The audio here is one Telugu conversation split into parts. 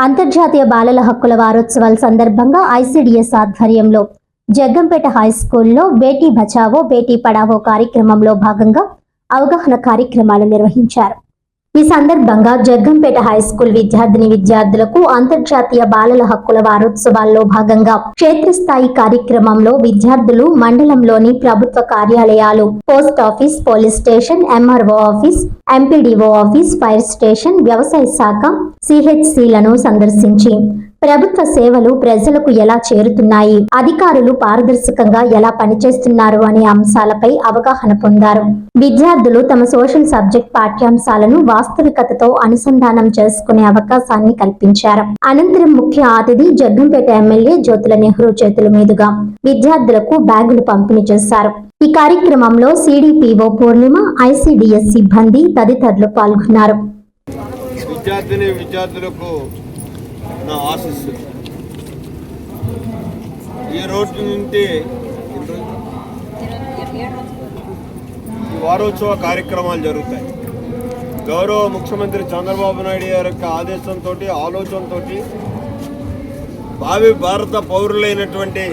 అంతర్జాతీయ బాలల హక్కుల వారోత్సవాల సందర్భంగా ఐసిడిఎస్ ఆధ్వర్యంలో జగ్గంపేట హై స్కూల్లో బేటీ బచావో బేటీ పడావో కార్యక్రమంలో భాగంగా అవగాహన కార్యక్రమాలు నిర్వహించారు. ఈ సందర్భంగా జగ్గంపేట హై స్కూల్ విద్యార్థులకు అంతర్జాతీయ బాలల హక్కుల వారోత్సవాల్లో భాగంగా క్షేత్రస్థాయి కార్యక్రమంలో విద్యార్థులు మండలంలోని ప్రభుత్వ కార్యాలయాలు, post office, police station, MRO office, MPDO office, fire station, వ్యవసాయ శాఖ, సిహెచ్సిలను సందర్శించి ప్రభుత్వ సేవలు ప్రజలకు ఎలా చేరుతున్నాయి, అధికారులు పారదర్శకంగా ఎలా పనిచేస్తున్నారు అనే అంశాలపై అవగాహన పొందారు. విద్యార్థులు తమ సోషల్ సబ్జెక్ట్ పాఠ్యాంశాలను వాస్తవికతతో అనుసంధానం చేసుకునే అవకాశాన్ని కల్పించారు. అనంతరం ముఖ్య అతిథి జగ్గంపేట ఎమ్మెల్యే జ్యోతుల నెహ్రూ చేతుల మీదుగా విద్యార్థులకు బ్యాగులు పంపిణీ చేశారు. ఈ కార్యక్రమంలో సిడిపిఓ పూర్ణిమ, ఐసిడిఎస్ సిబ్బంది తదితరులు పాల్గొన్నారు. విద్యార్థులకు నా ఆశీస్సు. ఈ రోజు నుండి వారోత్సవ కార్యక్రమాలు జరుగుతాయి. గౌరవ ముఖ్యమంత్రి చంద్రబాబు నాయుడు గారి యొక్క ఆదేశంతో, ఆలోచనతో భావి భారత పౌరులైనటువంటి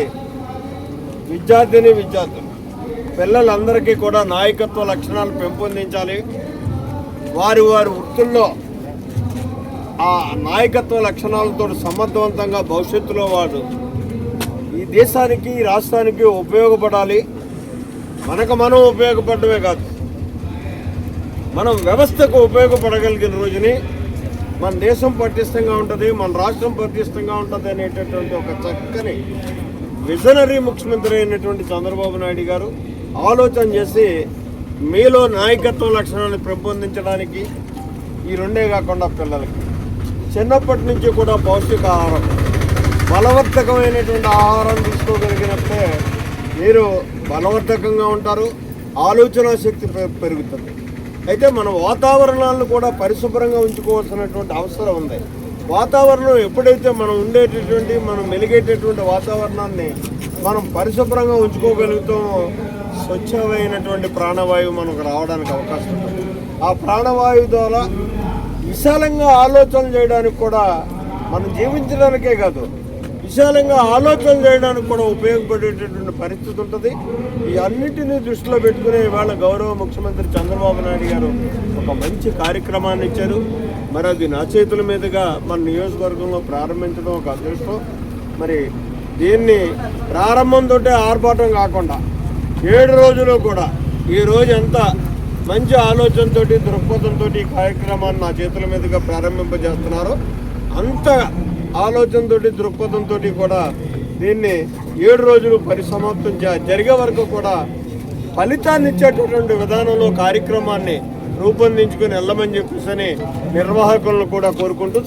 విద్యార్థులు పిల్లలందరికీ కూడా నాయకత్వ లక్షణాలు పెంపొందించాలి. వారి వృత్తుల్లో ఆ నాయకత్వ లక్షణాలతో సమర్థవంతంగా భవిష్యత్తులో వాడు ఈ దేశానికి, ఈ రాష్ట్రానికి ఉపయోగపడాలి. మనకు మనం ఉపయోగపడమే కాదు, మనం వ్యవస్థకు ఉపయోగపడగలిగిన రోజుని మన దేశం పటిష్టంగా ఉంటుంది, మన రాష్ట్రం పటిష్టంగా ఉంటుంది అనేటటువంటి ఒక చక్కని విజనరీ ముఖ్యమంత్రి అయినటువంటి చంద్రబాబు నాయుడు గారు ఆలోచన చేసి మీలో నాయకత్వ లక్షణాలను పెంపొందించడానికి ఈ రెండే కాకుండా పిల్లలకి చిన్నప్పటి నుంచి కూడా పౌష్టికాహారం, బలవర్ధకమైనటువంటి ఆహారం తీసుకోగలిగినప్పుడే మీరు బలవర్ధకంగా ఉంటారు, ఆలోచన శక్తి పెరుగుతుంది. అయితే మన వాతావరణాలను కూడా పరిశుభ్రంగా ఉంచుకోవాల్సినటువంటి అవసరం ఉంది. వాతావరణం ఎప్పుడైతే మనం ఉండేటటువంటి, మనం మెలిగేటటువంటి వాతావరణాన్ని మనం పరిశుభ్రంగా ఉంచుకోగలుగుతామో స్వచ్ఛమైనటువంటి ప్రాణవాయువు మనకు రావడానికి అవకాశం ఉంటుంది. ఆ ప్రాణవాయువు ద్వారా విశాలంగా ఆలోచన చేయడానికి కూడా, మనం జీవించడానికే కాదు విశాలంగా ఆలోచన చేయడానికి కూడా ఉపయోగపడేటటువంటి పరిస్థితి ఉంటుంది. ఈ అన్నిటినీ దృష్టిలో పెట్టుకునే ఇవాళ గౌరవ ముఖ్యమంత్రి చంద్రబాబు నాయుడు గారు ఒక మంచి కార్యక్రమాన్ని ఇచ్చారు. మరి అది నా చేతుల మీదుగా మన నియోజకవర్గంలో ప్రారంభించడం ఒక అదృష్టం. మరి దీన్ని ప్రారంభంతో ఆర్భాటం కాకుండా 7 రోజులు కూడా ఈ రోజు ఎంత మంచి ఆలోచనతో, దృక్పథంతో ఈ కార్యక్రమాన్ని నా చేతుల మీదుగా ప్రారంభింపజేస్తున్నారో అంత ఆలోచనతో, దృక్పథంతో కూడా దీన్ని 7 రోజులు పరిసమాప్తం జరిగే వరకు కూడా ఫలితాన్ని ఇచ్చేటటువంటి విధానంలో కార్యక్రమాన్ని రూపొందించుకుని వెళ్ళమని చెప్పేసి నిర్వాహకులను కూడా కోరుకుంటూ